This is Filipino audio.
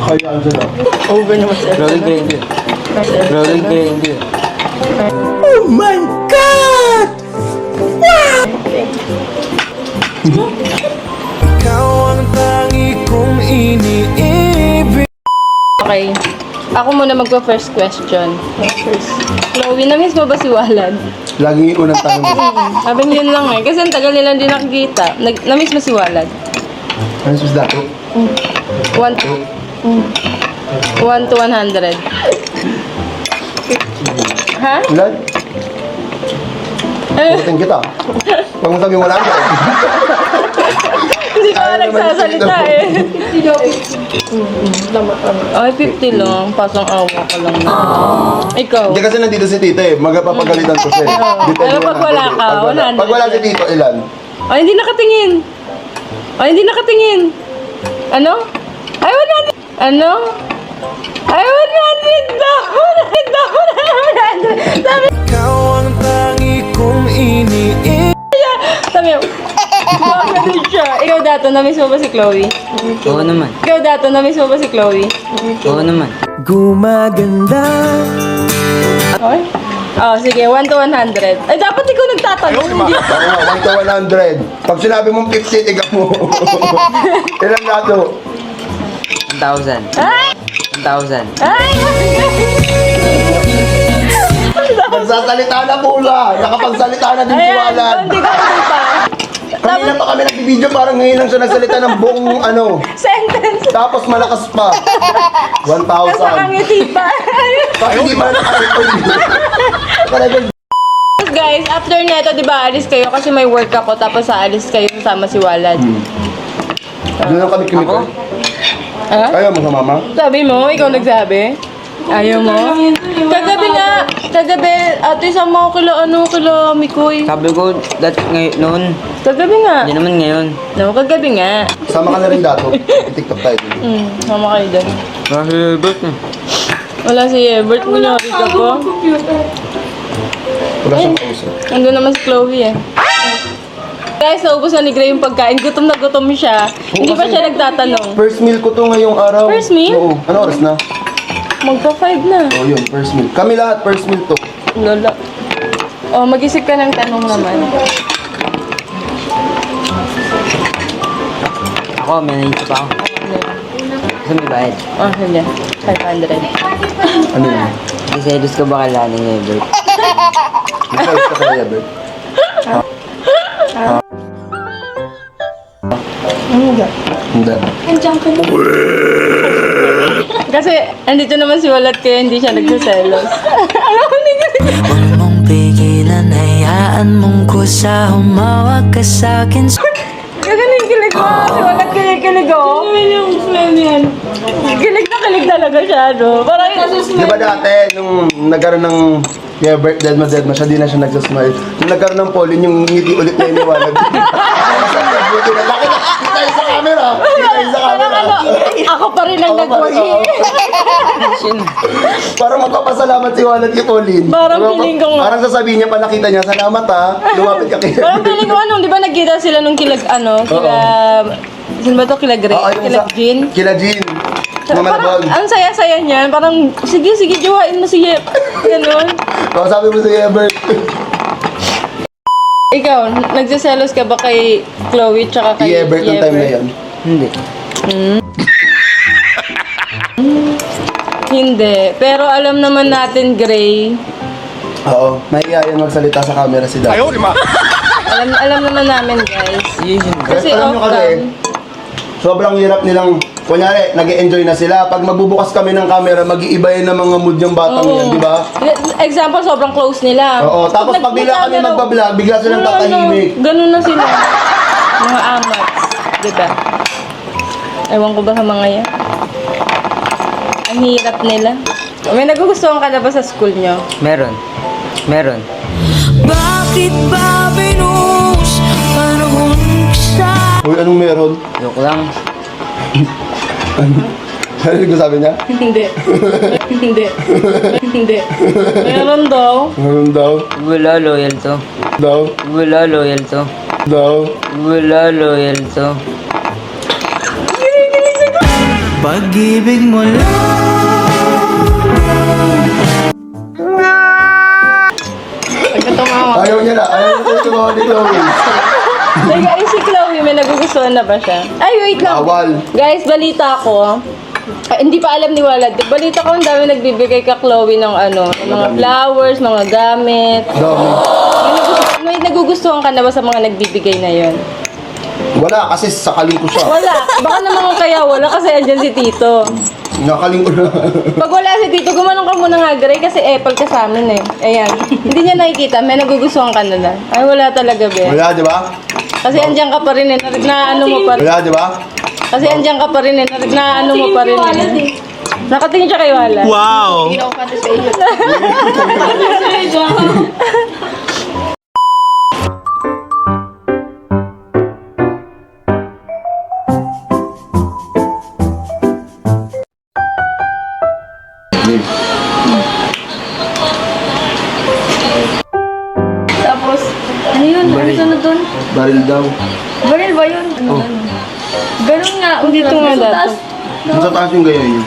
Kaya sila. Over naman sa Rolling grinder. Rolling grinder. Oh my God! Ikaw ang tangi kong iniibig. Okay. Ako muna magpa-first question. First. Chloe, na-miss mo ba si Walad? Laging yung unang tanong mo. Sabi yun lang eh. Kasi ang tagal nilang di nakikita. Na-miss mo si Walad? Ano sus dato? 1 to 100. Ha? Ilan? Putin kita. Huwag mo sabihin wala ka. Hindi ka nga nagsasalita eh. Ay, 50 lang. Pasang awa ka lang na. Ikaw? Hindi kasi nandito si Tito eh. Magpapagalitan ko siya eh. Pero pag wala ka, 100. Pag wala si Tito, ilan? Ay, hindi nakatingin. Ay, hindi nakatingin. Ano? Ay, 100. Ano? Ay, 100 daw. 100 daw. 100. Sabi Ikaw ang tangi kong iniibig. Sabi niya, ganun siya. Ikaw dato, na-miss mo ba si Chloe? Oo naman. Ikaw dato, na-miss mo ba si Chloe? Oo naman. Gumaganda. Okay? Oh, sige, 1 to 100. Ay, dapat ikaw nagtatanong. Hindi. Oo, 1 to 100. Pag sinabi mong 50, tiga mo. Ilan dato? 1,000. Ay! 1,000. Ay! Nagsasalita na pula. Nakapagsalita na din si Ayan, Walad. hindi ka pa. Kanina pa kami nagbibideo, parang ngayon lang siya nagsalita ng buong ano. Sentence. Tapos malakas pa. 1,000. Tapos nakangiti pa. Bakit hindi pa naka-record? Naka-record. Guys, after neto, di ba, alis kayo kasi may work ako, tapos aalis kayo kasama si Walad. Doon lang kami kumikol. Ha? Ayaw mo sa mama? Sabi mo, ikaw nagsabi? Ayaw mo? Kagabi nga, kagabi, ate, sama ko kila Mikoy. Sabi ko, ngayon, noon. Kagabi nga. Hindi naman ngayon. No, kagabi nga. Sama ka na rin dato. TikTok tayo. Sama kayo doon. Kasi Bert na. Wala si Ebert, kunyari ka po. Wala siyang kausap. Nandun naman si Chloe eh. Guys, naubos na ni Gray yung pagkain. Gutom na gutom siya. Hindi pa siya nagtatanong. First meal ko to ngayong araw. First meal? Oo. Ano oras na? Magpa-5 na. Oo, yun. First meal. Kami lahat, first meal to. Lola. Oh, mag-isip ka ng tanong naman. Ako, may naisip ako. Kasi may bayad. Oh, sige. 500. Ano yun? Iselos ka ba kailangan ni Bert? Besides ka kaya, Bert? Hindi. Kasi, andito naman si Walat kaya hindi siya nagsaselos. Alam mo, hindi Huwag mong pigilan, hayaan mong kusa, humawak ka sa'kin. kilig mo. Si Walat kaya kilig oh. Ano yung plan yan? Kilig na kilig talaga siya, no? Parang Di ba dati, nung nagkaroon ng yeah, Bert, dead ma, siya di na siya nagsasmile. Nung nagkaroon ng pollen, yung ngiti ulit na iniwalag. Laki na, kita yun sa camera. Kita yun sa camera. ako pa rin ang Ako pa rin, nagwagi. oo. Parang magpapasalamat si Walad kay Pauline. Parang feeling ko nga. Parang sasabihin niya pa nakita niya, salamat ha, lumapit ka kay Parang feeling ko di ba nagkita sila nung kilag, sino ba to? Kilag Ray? Oo, yung Kilag sa- Jean? Kila Jean. Mga Parang, malabag. ang saya-saya niyan. Parang, sige, jowain mo si Yep. Ganun. Kung sabi mo si Ebert. Ikaw, nagsiselos ka ba kay Chloe tsaka Si kay Ebert ng time na yan. Hindi. Hindi. Pero alam naman natin, Gray. Oo, mahihayan magsalita sa camera si Dad. Alam naman namin, guys. Yun. Kasi alam nyo kasi, off-cam. sobrang hirap nilang, kunyari, nag-enjoy na sila. Pag magbubukas kami ng camera, mag-iiba yun ng mga mood yung batang yan, di ba? Example, sobrang close nila. Oo, tapos pag bigla kami magbablog, bigla silang tatahimik. Ganun na sila. Mga amats. Diba? Ewan ko ba sa mga yan? Ang hirap nila. May nagugustuhan ka na ba sa school nyo? Meron. Bakit ba binus panahon sa Uy, anong meron? Joke lang. Ano yung sabi niya? Hindi. Hindi. Meron daw. Meron daw. Wala loyal to. Daw. Wala loyal to. Daw. Wala loyal to. pag-ibig mo lang. Pagka tumawa. Ayaw niya na. Ayaw niya na tumawa ni Chloe. Guys, si Chloe, may nagugustuhan na ba siya? Ay, wait lang. Bawal. Guys, balita ko. Hindi pa alam ni Walad. Balita ko ang dami nagbibigay ka Chloe ng ano, ng mga flowers, mga gamit. Dami. May nagugustuhan ka na ba sa mga nagbibigay na yon? Wala, kasi sakaling ko siya. Wala. Baka naman kaya wala kasi andyan si Tito. Nakaling ko na. Pag wala si Tito, gumanong ka muna nga, Gray, kasi Apple ka sa amin eh. Ayan. Hindi niya nakikita, may nagugustuhan ka na lang. Ay, wala talaga, be. Wala, di ba? Kasi andyan ka pa rin eh. Na ano mo pa rin. Wala, di ba? Kasi andyan ka pa rin eh. Na ano mo pa rin eh. Nakatingin siya kay Wala. Wow! Tapos, ano yun? Ano sunod dun? Baril daw. Baril ba yun? Ganun nga. Dito nga dati. Sa taas yung gaya niyo.